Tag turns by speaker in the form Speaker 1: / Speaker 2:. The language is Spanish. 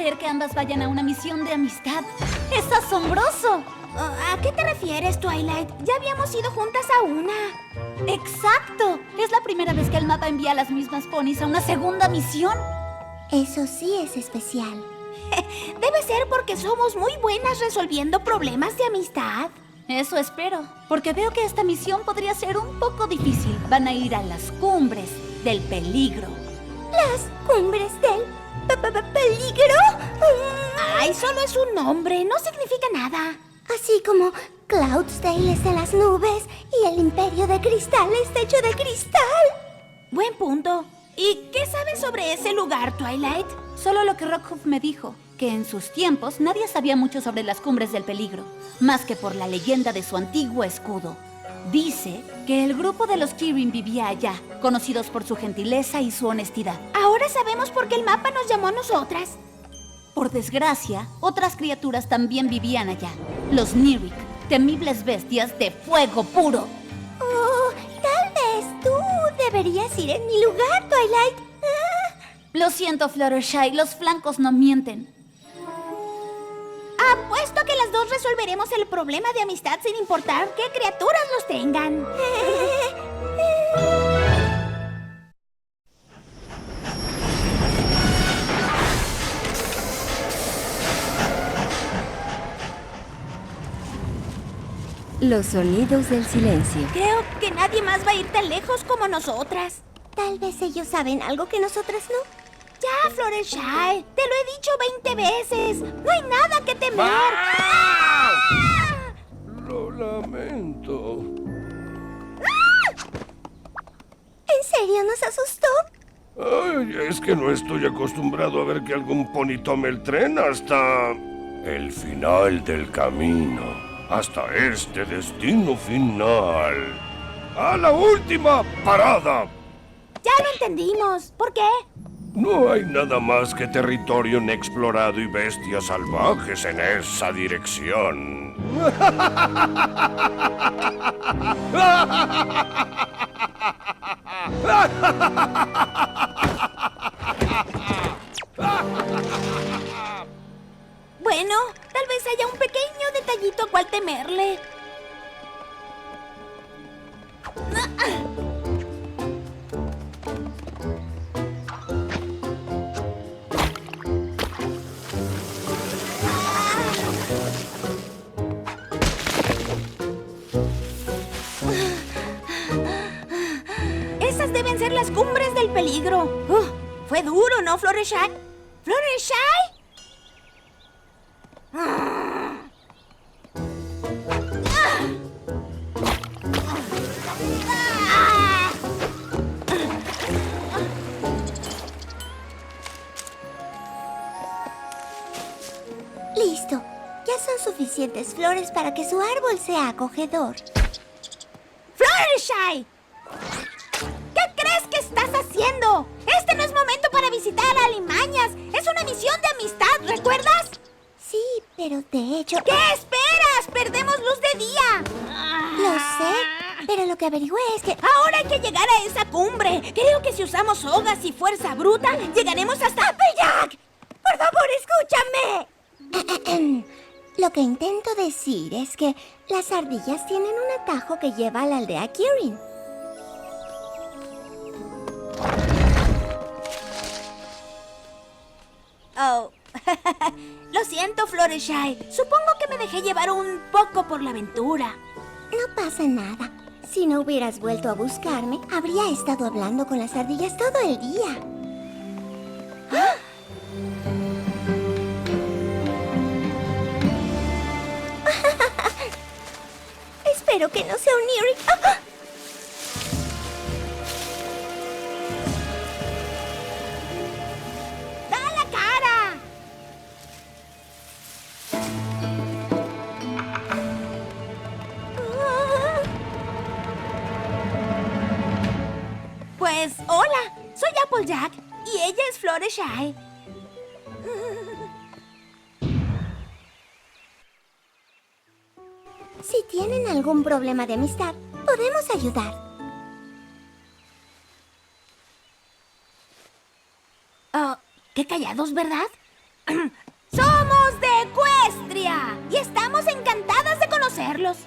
Speaker 1: creer que ambas vayan a una misión de amistad. ¡Es asombroso!
Speaker 2: ¿A qué te refieres, Twilight? Ya habíamos ido juntas a una.
Speaker 1: ¡Exacto! Es la primera vez que el mapa envía a las mismas ponis a una segunda misión.
Speaker 3: Eso sí es especial.
Speaker 2: Debe ser porque somos muy buenas resolviendo problemas de amistad.
Speaker 1: Eso espero, porque veo que esta misión podría ser un poco difícil. Van a ir a las cumbres del peligro.
Speaker 3: ¿Las cumbres del peligro?
Speaker 2: Ay, solo es un nombre, no significa nada.
Speaker 3: Así como Cloudsdale es de las nubes y el imperio de cristal está hecho de cristal.
Speaker 2: Buen punto. ¿Y qué sabes sobre ese lugar, Twilight?
Speaker 1: Solo lo que Rockhoof me dijo, que en sus tiempos nadie sabía mucho sobre las cumbres del peligro, más que por la leyenda de su antiguo escudo. Dice que el grupo de los Kirin vivía allá, conocidos por su gentileza y su honestidad.
Speaker 2: Ahora sabemos por qué el mapa nos llamó a nosotras.
Speaker 1: Por desgracia, otras criaturas también vivían allá. Los Nirik, temibles bestias de fuego puro.
Speaker 3: Oh, tal vez tú deberías ir en mi lugar, Twilight.
Speaker 1: Lo siento, Fluttershy, los flancos no mienten.
Speaker 2: Apuesto que las dos resolveremos el problema de amistad sin importar qué criaturas los tengan.
Speaker 4: Los sonidos del silencio.
Speaker 2: Creo que nadie más va a ir tan lejos como nosotras.
Speaker 3: Tal vez ellos saben algo que nosotras no.
Speaker 2: Ya, Fluttershy, te lo he dicho 20 veces. No hay nada que temer.
Speaker 5: ¡Ah! Lo lamento.
Speaker 3: ¿En serio nos asustó?
Speaker 5: Ay, es que no estoy acostumbrado a ver que algún pony tome el tren hasta el final del camino. Hasta este destino final. ¡A la última parada!
Speaker 2: Ya lo entendimos. ¿Por qué?
Speaker 5: No hay nada más que territorio inexplorado y bestias salvajes en esa dirección.
Speaker 2: Bueno, tal vez haya un pequeño detallito a cual temerle. Esas deben ser las cumbres del peligro. Fue duro, ¿no, Fluttershy? ¿Fluttershy?
Speaker 3: Listo. Ya son suficientes flores para que su árbol sea acogedor.
Speaker 2: ¡Fluttershy! ¿Qué crees que estás haciendo? Este no es momento para visitar a Alimañas. Es una misión de amistad, ¿recuerdas?
Speaker 3: Sí, pero de hecho...
Speaker 2: ¿Qué esperas? ¡Perdemos luz de día!
Speaker 3: Lo sé, pero lo que averigüé es que...
Speaker 2: Ahora hay que llegar a esa cumbre. Creo que si usamos sogas y fuerza bruta, llegaremos hasta... ¡Applejack! ¡Por favor, escúchame!
Speaker 3: Lo que intento decir es que las ardillas tienen un atajo que lleva a la aldea Kirin.
Speaker 2: Oh, lo siento, Fluttershy. Supongo que me dejé llevar un poco por la aventura.
Speaker 3: No pasa nada. Si no hubieras vuelto a buscarme, habría estado hablando con las ardillas todo el día.
Speaker 2: ¡Ah!
Speaker 3: Espero que no sea un Nirik. ¡Ah!
Speaker 2: ¡Da la cara! Pues, hola. Soy Applejack y ella es Fluttershy.
Speaker 3: Si tienen algún problema de amistad, podemos ayudar.
Speaker 2: Oh, qué callados, ¿verdad? Somos de Ecuestria y estamos encantadas de conocerlos.